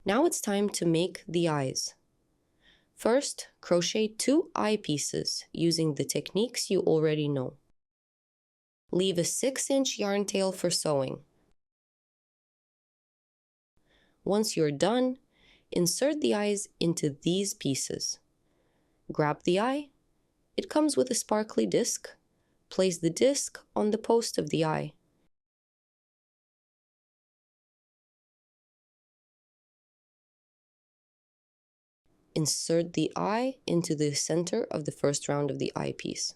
Now it's time to make the eyes. First, crochet 2 eye pieces using the techniques you already know. Leave a 6-inch yarn tail for sewing. Once you're done, insert the eyes into these pieces. Grab the eye. It comes with a sparkly disc. Place the disc on the post of the eye. Insert the eye into the center of the first round of the eyepiece.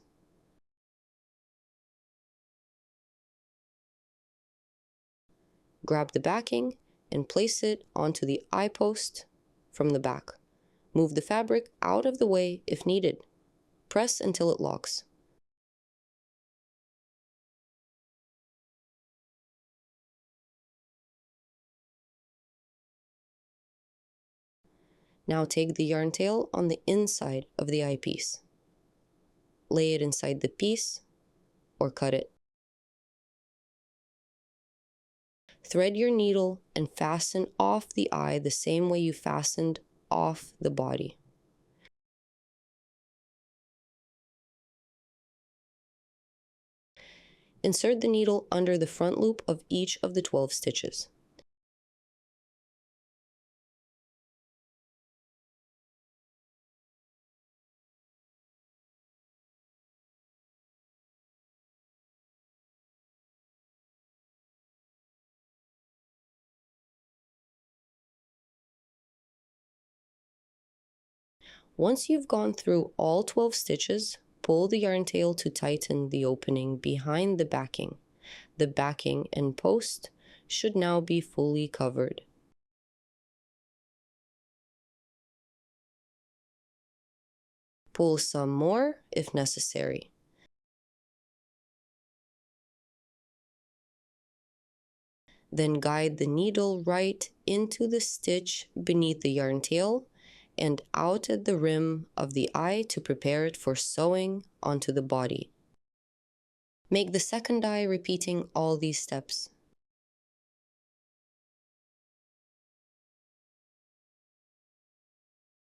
Grab the backing and place it onto the eye post from the back. Move the fabric out of the way if needed. Press until it locks. Now take the yarn tail on the inside of the eyepiece. Lay it inside the piece or cut it. Thread your needle and fasten off the eye the same way you fastened off the body. Insert the needle under the front loop of each of the 12 stitches. Once you've gone through all 12 stitches, pull the yarn tail to tighten the opening behind the backing. The backing and post should now be fully covered. Pull some more if necessary. Then guide the needle right into the stitch beneath the yarn tail and out at the rim of the eye to prepare it for sewing onto the body. Make the second eye repeating all these steps.